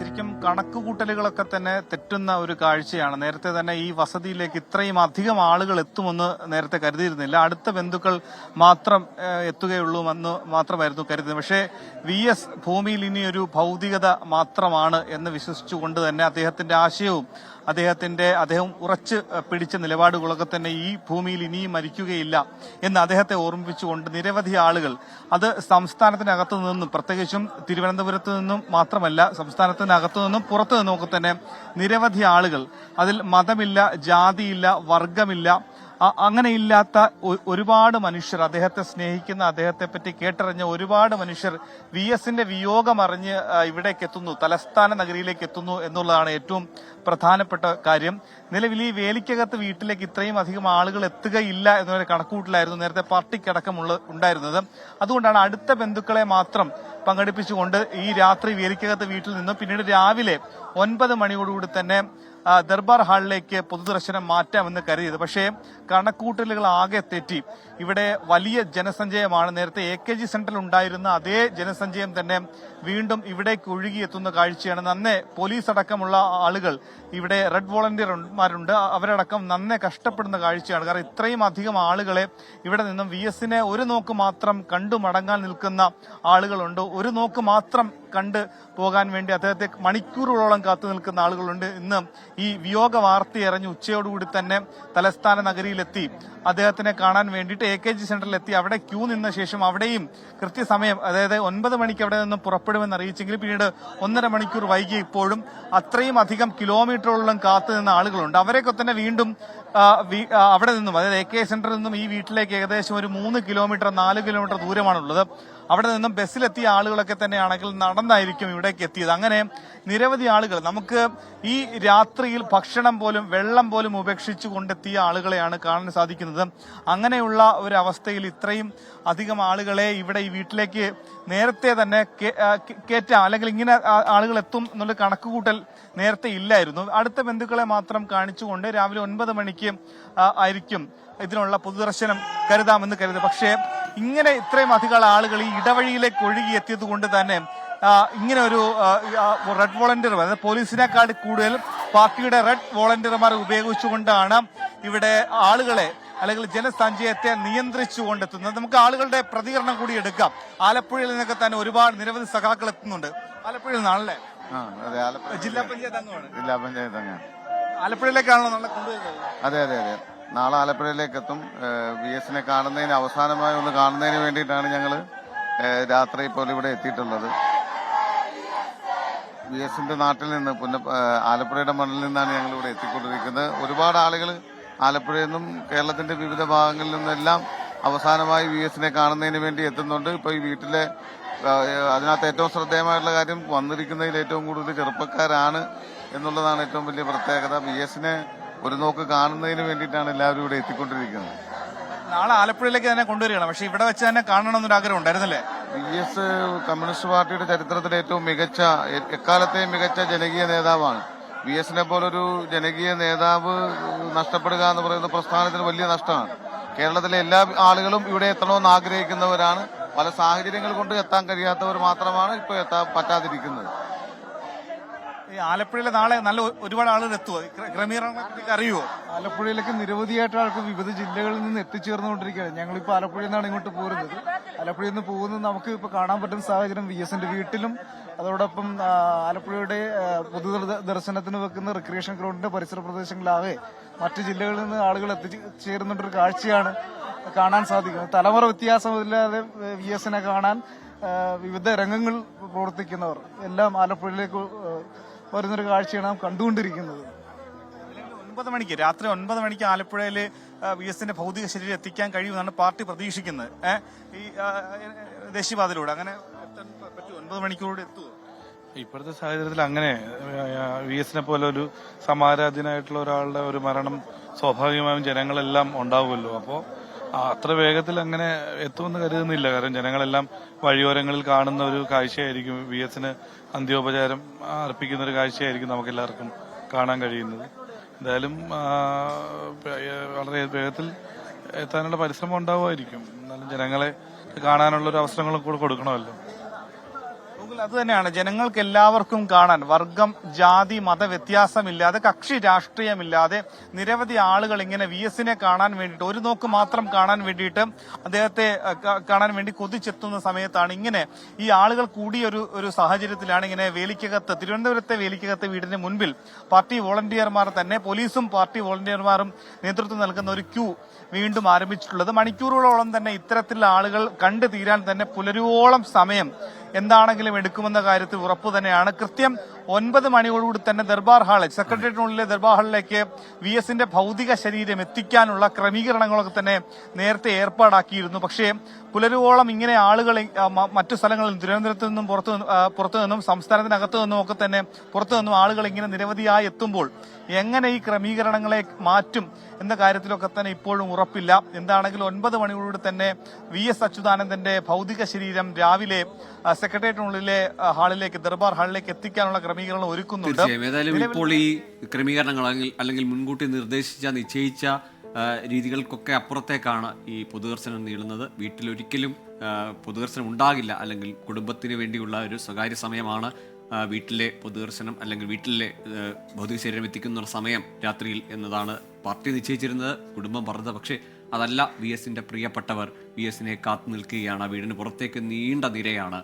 ശരിക്കും കണക്കുകൂട്ടലുകളൊക്കെ തന്നെ തെറ്റുന്ന ഒരു കാഴ്ചയാണ്. നേരത്തെ തന്നെ ഈ വസതിയിലേക്ക് ഇത്രയും അധികം ആളുകൾ എത്തുമെന്ന് നേരത്തെ കരുതിയിരുന്നില്ല. അടുത്ത ബന്ധുക്കൾ മാത്രം എത്തുകയുള്ളൂ എന്ന് മാത്രമായിരുന്നു കരുതുന്നത്. പക്ഷേ VS ഭൂമിയിൽ ഇനി ഒരു ഭൗതികത മാത്രമാണ് എന്ന് വിശ്വസിച്ചുകൊണ്ട് തന്നെ അദ്ദേഹത്തിന്റെ ആശയവും അദ്ദേഹം ഉറച്ചു പിടിച്ച നിലപാടുകളൊക്കെ തന്നെ ഈ ഭൂമിയിൽ ഇനിയും മരിക്കുകയില്ല എന്ന് അദ്ദേഹത്തെ ഓർമ്മിപ്പിച്ചുകൊണ്ട് നിരവധി ആളുകൾ അത് സംസ്ഥാനത്തിനകത്തു നിന്നും പ്രത്യേകിച്ചും തിരുവനന്തപുരത്ത് നിന്നും മാത്രമല്ല സംസ്ഥാനത്തിനകത്തു നിന്നും പുറത്തു നിന്നുമൊക്കെ തന്നെ നിരവധി ആളുകൾ അതിൽ മതമില്ല, ജാതിയില്ല, വർഗമില്ല, അങ്ങനെയില്ലാത്ത ഒരുപാട് മനുഷ്യർ അദ്ദേഹത്തെ സ്നേഹിക്കുന്ന അദ്ദേഹത്തെ പറ്റി കേട്ടറിഞ്ഞ ഒരുപാട് മനുഷ്യർ VSന്റെ വിയോഗം അറിഞ്ഞ് ഇവിടേക്ക് എത്തുന്നു, തലസ്ഥാന നഗരിയിലേക്ക് എത്തുന്നു എന്നുള്ളതാണ് ഏറ്റവും പ്രധാനപ്പെട്ട കാര്യം. നിലവിൽ ഈ വേലിക്കകത്ത് വീട്ടിലേക്ക് ഇത്രയും അധികം ആളുകൾ എത്തുകയില്ല എന്നൊരു കണക്കുകൂട്ടലായിരുന്നു നേരത്തെ പാർട്ടിക്കടക്കം ഉണ്ടായിരുന്നത്. അതുകൊണ്ടാണ് അടുത്ത ബന്ധുക്കളെ മാത്രം പങ്കെടുപ്പിച്ചുകൊണ്ട് ഈ രാത്രി വേലിക്കകത്ത് വീട്ടിൽ നിന്നും പിന്നീട് രാവിലെ 9 മണിയോടുകൂടി തന്നെ ദർബാർ ഹാളിലേക്ക് പൊതുദർശനം മാറ്റാമെന്ന് കരുതിയത്. പക്ഷേ കണക്കൂട്ടലുകൾ ആകെ തെറ്റി. ഇവിടെ വലിയ ജനസഞ്ചയമാണ്. നേരത്തെ AKG സെന്ററിൽ ഉണ്ടായിരുന്ന അതേ ജനസഞ്ചയം തന്നെ വീണ്ടും ഇവിടേക്ക് ഒഴുകിയെത്തുന്ന കാഴ്ചയാണ്. നന്നേ പോലീസ് അടക്കമുള്ള ആളുകൾ ഇവിടെ റെഡ് വോളണ്ടിയർമാരുണ്ട്, അവരടക്കം നന്നേ കഷ്ടപ്പെടുന്ന കാഴ്ചയാണ്. കാരണം ഇത്രയും അധികം ആളുകളെ ഇവിടെ നിന്നും VSനെ ഒരു നോക്ക് മാത്രം കണ്ടു മടങ്ങാൻ നിൽക്കുന്ന ആളുകളുണ്ട്. ഒരു നോക്ക് മാത്രം കണ്ട് പോകാൻ വേണ്ടി അദ്ദേഹത്തെ മണിക്കൂറുകളോളം കാത്തു നിൽക്കുന്ന ആളുകളുണ്ട്. ഇന്ന് ഈ വിയോഗ വാർത്തയറിഞ്ഞ് ഉച്ചയോടുകൂടി തന്നെ തലസ്ഥാന നഗരിയിലെത്തി അദ്ദേഹത്തിനെ കാണാൻ വേണ്ടിയിട്ട് AKG സെന്ററിലെത്തി അവിടെ ക്യൂ നിന്ന ശേഷം അവിടെയും കൃത്യസമയം അതായത് 9 മണിക്ക് അവിടെ നിന്നും പുറപ്പെടുമെന്ന് അറിയിച്ചെങ്കിൽ പിന്നീട് 1.5 മണിക്കൂർ വൈകി ഇപ്പോഴും അത്രയും അധികം കിലോമീറ്ററോളം കാത്തു നിന്ന ആളുകളുണ്ട്. അവരെയൊക്കെ തന്നെ വീണ്ടും അവിടെ നിന്നും അതായത് AKG സെന്ററിൽ നിന്നും ഈ വീട്ടിലേക്ക് ഏകദേശം ഒരു 3 കിലോമീറ്റർ 4 കിലോമീറ്റർ ദൂരമാണുള്ളത്. അവിടെ നിന്നും ബസ്സിലെത്തിയ ആളുകളൊക്കെ തന്നെയാണെങ്കിൽ നടന്നായിരിക്കും ഇവിടേക്ക് എത്തിയത്. അങ്ങനെ നിരവധി ആളുകൾ നമുക്ക് ഈ രാത്രിയിൽ ഭക്ഷണം പോലും വെള്ളം പോലും ഉപേക്ഷിച്ചു കൊണ്ടെത്തിയ ആളുകളെയാണ് കാണാൻ സാധിക്കുന്നത്. അങ്ങനെയുള്ള ഒരു അവസ്ഥയിൽ ഇത്രയും അധികം ആളുകളെ ഇവിടെ ഈ വീട്ടിലേക്ക് നേരത്തെ തന്നെ കയറ്റാം അല്ലെങ്കിൽ ഇങ്ങനെ ആളുകൾ എത്തും എന്നുള്ള കണക്കുകൂട്ടൽ നേരത്തെ ഇല്ലായിരുന്നു. അടുത്ത ബന്ധുക്കളെ മാത്രം കാണിച്ചുകൊണ്ട് രാവിലെ 9 മണിക്ക് ആയിരിക്കും ഇതിനുള്ള പൊതുദർശനം കരുതാമെന്ന് കരുതി. പക്ഷേ ഇങ്ങനെ ഇത്രയും അധികം ആളുകൾ ഈ ഇടവഴിയിലേക്ക് ഒഴുകിയെത്തിയത് കൊണ്ട് തന്നെ ഇങ്ങനെ ഒരു റെഡ് വോളണ്ടിയർ അതായത് പോലീസിനേക്കാൾ കൂടുതൽ പാർട്ടിയുടെ റെഡ് വോളണ്ടിയർമാർ ഉപയോഗിച്ചുകൊണ്ടാണ് ഇവിടെ ആളുകളെ അല്ലെങ്കിൽ ജനസഞ്ചയത്തെ നിയന്ത്രിച്ചുകൊണ്ടെത്തുന്നത്. നമുക്ക് ആളുകളുടെ പ്രതികരണം കൂടി എടുക്കാം. ആലപ്പുഴയിൽ നിന്നൊക്കെ തന്നെ ഒരുപാട് നിരവധി സഖാക്കൾ എത്തുന്നുണ്ട്. ആലപ്പുഴയിൽ നിന്നാണല്ലേ? ജില്ലാ പഞ്ചായത്ത് അംഗമാണ്. ആലപ്പുഴയിലേക്കാണല്ലോ നാളെ കൊണ്ടുവരുന്നത്? അതെ അതെ അതെ, നാളെ ആലപ്പുഴയിലേക്ക് എത്തും. VSനെ കാണുന്നതിന് അവസാനമായി ഒന്ന് കാണുന്നതിന് വേണ്ടിയിട്ടാണ് ഞങ്ങൾ രാത്രി ഇപ്പോൾ ഇവിടെ എത്തിയിട്ടുള്ളത്. VSന്റെ നാട്ടിൽ നിന്ന് ആലപ്പുഴയുടെ മണ്ണിൽ നിന്നാണ് ഞങ്ങൾ ഇവിടെ എത്തിക്കൊണ്ടിരിക്കുന്നത്. ഒരുപാട് ആളുകൾ ആലപ്പുഴയിൽ നിന്നും കേരളത്തിന്റെ വിവിധ ഭാഗങ്ങളിൽ നിന്നെല്ലാം അവസാനമായി VSനെ കാണുന്നതിന് വേണ്ടി എത്തുന്നുണ്ട്. ഇപ്പോൾ ഈ വീട്ടിലെ അതിനകത്ത് ഏറ്റവും ശ്രദ്ധേയമായിട്ടുള്ള കാര്യം വന്നിരിക്കുന്നതിൽ ഏറ്റവും കൂടുതൽ ചെറുപ്പക്കാരാണ് എന്നുള്ളതാണ് ഏറ്റവും വലിയ പ്രത്യേകത. VSനെ ഒരു നോക്ക് കാണുന്നതിന് വേണ്ടിയിട്ടാണ് എല്ലാവരും ഇവിടെ എത്തിക്കൊണ്ടിരിക്കുന്നത്. നാളെ ആലപ്പുഴയിലേക്ക് തന്നെ കൊണ്ടുവരികയാണ്. പക്ഷെ ഇവിടെ വെച്ച് തന്നെ കാണണമെന്നൊരു ആഗ്രഹം ഉണ്ടായിരുന്നല്ലേ? VS കമ്മ്യൂണിസ്റ്റ് പാർട്ടിയുടെ ചരിത്രത്തിലെ ഏറ്റവും മികച്ച എക്കാലത്തെയും മികച്ച ജനകീയ നേതാവാണ്. VSനെ പോലൊരു ജനകീയ നേതാവ് നഷ്ടപ്പെടുക എന്ന് പറയുന്ന പ്രസ്ഥാനത്തിന് വലിയ നഷ്ടമാണ്. കേരളത്തിലെ എല്ലാ ആളുകളും ഇവിടെ എത്തണമെന്ന് ആഗ്രഹിക്കുന്നവരാണ്. പല സാഹചര്യങ്ങൾ കൊണ്ട് എത്താൻ കഴിയാത്തവർ മാത്രമാണ് ഇപ്പോൾ എത്താൻ പറ്റാതിരിക്കുന്നത്. ആലപ്പുഴയിലെ നാളെ നല്ല ഒരുപാട് ആളുകൾ എത്തുമോ? ക്രമീകരണങ്ങളെ അറിയുമോ? ആലപ്പുഴയിലേക്ക് നിരവധിയായിട്ട് ആൾക്ക് വിവിധ ജില്ലകളിൽ നിന്ന് എത്തിച്ചേർന്നുകൊണ്ടിരിക്കുകയാണ്. ഞങ്ങളിപ്പോൾ ആലപ്പുഴയിൽ നിന്നാണ് ഇങ്ങോട്ട് പോരുന്നത്. ആലപ്പുഴയിൽ നിന്ന് പോകുന്നത് നമുക്ക് ഇപ്പോൾ കാണാൻ പറ്റുന്ന സാഹചര്യം VSന്റെ വീട്ടിലും അതോടൊപ്പം ആലപ്പുഴയുടെ പൊതുദർശനത്തിന് വെക്കുന്ന റിക്രിയേഷൻ ഗ്രൗണ്ടിന്റെ പരിസര പ്രദേശങ്ങളിലാകെ മറ്റു ജില്ലകളിൽ നിന്ന് ആളുകൾ എത്തിച്ചേരുന്നൊരു കാഴ്ചയാണ് കാണാൻ സാധിക്കുന്നത്. തലമുറ വ്യത്യാസമില്ലാതെ VSനെ കാണാൻ വിവിധ രംഗങ്ങൾ പ്രവർത്തിക്കുന്നവർ എല്ലാം ആലപ്പുഴയിലേക്ക് വരുന്നൊരു കാഴ്ചയാണ് നാം കണ്ടുകൊണ്ടിരിക്കുന്നത്. 9 മണിക്ക് രാത്രി 9 മണിക്ക് ആലപ്പുഴയിൽ VSന്റെ ഭൗതിക ശരീരം എത്തിക്കാൻ കഴിയുമെന്നാണ് പാർട്ടി പ്രതീക്ഷിക്കുന്നത്. ഈ ദേശീയപാതയിലൂടെ അങ്ങനെ 9 മണിക്കൂറോടെ എത്തുമോ? ഇപ്പോഴത്തെ സാഹചര്യത്തിൽ അങ്ങനെ VSനെ പോലെ ഒരു സമാരാധ്യനായിട്ടുള്ള ഒരാളുടെ ഒരു മരണം സ്വാഭാവികമായും ജനങ്ങളെല്ലാം ഉണ്ടാവുമല്ലോ. അപ്പോൾ അത്ര വേഗത്തിൽ അങ്ങനെ എത്തുമെന്ന് കരുതുന്നില്ല. കാരണം ജനങ്ങളെല്ലാം വഴിയോരങ്ങളിൽ കാണുന്ന ഒരു കാഴ്ചയായിരിക്കും. VSന് അന്ത്യോപചാരം അർപ്പിക്കുന്ന ഒരു കാഴ്ചയായിരിക്കും നമുക്കെല്ലാവർക്കും കാണാൻ കഴിയുന്നത്. എന്തായാലും വളരെ വേഗത്തിൽ എത്താനുള്ള പരിശ്രമം ഉണ്ടാവുമായിരിക്കും. എന്നാലും ജനങ്ങളെ കാണാനുള്ള ഒരു അവസരങ്ങളും കൂടെ കൊടുക്കണമല്ലോ. അത് തന്നെയാണ് ജനങ്ങൾക്ക് എല്ലാവർക്കും കാണാൻ വർഗം ജാതി മത വ്യത്യാസമില്ലാതെ കക്ഷി രാഷ്ട്രീയമില്ലാതെ നിരവധി ആളുകൾ ഇങ്ങനെ VS-നെ കാണാൻ വേണ്ടിയിട്ട് ഒരു നോക്ക് മാത്രം കാണാൻ വേണ്ടിയിട്ട് അദ്ദേഹത്തെ കാണാൻ വേണ്ടി കൊതിച്ചെത്തുന്ന സമയത്താണ് ഇങ്ങനെ ഈ ആളുകൾ കൂടിയ ഒരു സാഹചര്യത്തിലാണ് ഇങ്ങനെ വേലിക്കകത്ത് തിരുവനന്തപുരത്തെ വേലിക്കകത്ത് വീടിന് മുൻപിൽ പാർട്ടി വോളണ്ടിയർമാർ തന്നെ പോലീസും പാർട്ടി വോളണ്ടിയർമാരും നേതൃത്വം നൽകുന്ന ഒരു ക്യൂ വീണ്ടും ആരംഭിച്ചിട്ടുള്ളത്. മണിക്കൂറുകളോളം തന്നെ ഇത്തരത്തിലുള്ള ആളുകൾ കണ്ടു തീരാൻ തന്നെ പുലരുവോളം സമയം എന്താണെങ്കിലും എടുക്കുമെന്ന കാര്യത്തിൽ ഉറപ്പു തന്നെയാണ്. കൃത്യം 9 മണിയോടുകൂടി തന്നെ ദർബാർ ഹാളിൽ സെക്രട്ടേറിയറ്റിനുള്ളിലെ ദർബാർ ഹാളിലേക്ക് VS-ന്റെ ഭൗതിക ശരീരം എത്തിക്കാനുള്ള ക്രമീകരണങ്ങളൊക്കെ തന്നെ നേരത്തെ ഏർപ്പാടാക്കിയിരുന്നു. പക്ഷേ പുലരുവോളം ഇങ്ങനെ ആളുകൾ മറ്റു സ്ഥലങ്ങളിൽ തിരുവനന്തപുരത്ത് നിന്നും പുറത്തു നിന്നും സംസ്ഥാനത്തിനകത്തു നിന്നും ഒക്കെ തന്നെ പുറത്തു നിന്നും ആളുകൾ ഇങ്ങനെ നിരവധിയായി എത്തുമ്പോൾ എങ്ങനെ ഈ ക്രമീകരണങ്ങളെ മാറ്റും എന്ന കാര്യത്തിലൊക്കെ തന്നെ ഇപ്പോഴും ഉറപ്പില്ല. എന്താണെങ്കിലും 9 മണിയോടുകൂടി തന്നെ VS അച്യുതാനന്ദന്റെ ഭൗതിക ശരീരം രാവിലെ സെക്രട്ടേറിയറ്റിനുള്ളിലെ ഹാളിലേക്ക് ദർബാർ ഹാളിലേക്ക് എത്തിക്കാനുള്ള ക്രമീകരണം ഒരുക്കുന്നുണ്ട്. ഏതായാലും ഇപ്പോൾ ഈ ക്രമീകരണങ്ങൾ അല്ലെങ്കിൽ മുൻകൂട്ടി നിശ്ചയിച്ച രീതികൾക്കൊക്കെ അപ്പുറത്തേക്കാണ് ഈ പൊതുദർശനം നീളുന്നത്. വീട്ടിലൊരിക്കലും പൊതുദർശനം ഉണ്ടാകില്ല, അല്ലെങ്കിൽ കുടുംബത്തിന് വേണ്ടിയുള്ള ഒരു സ്വകാര്യ സമയമാണ് വീട്ടിലെ പൊതുദർശനം, അല്ലെങ്കിൽ വീട്ടിലെ ഭൗതിക ശരീരം എത്തിക്കുന്ന സമയം രാത്രിയിൽ എന്നതാണ് പാർട്ടി നിശ്ചയിച്ചിരുന്നത്, കുടുംബം പറഞ്ഞത്. പക്ഷേ അതല്ല, VS-ന്റെ പ്രിയപ്പെട്ടവർ VS-നെ കാത്തു നിൽക്കുകയാണ്. വീടിന് പുറത്തേക്ക് നീണ്ട നിരയാണ്.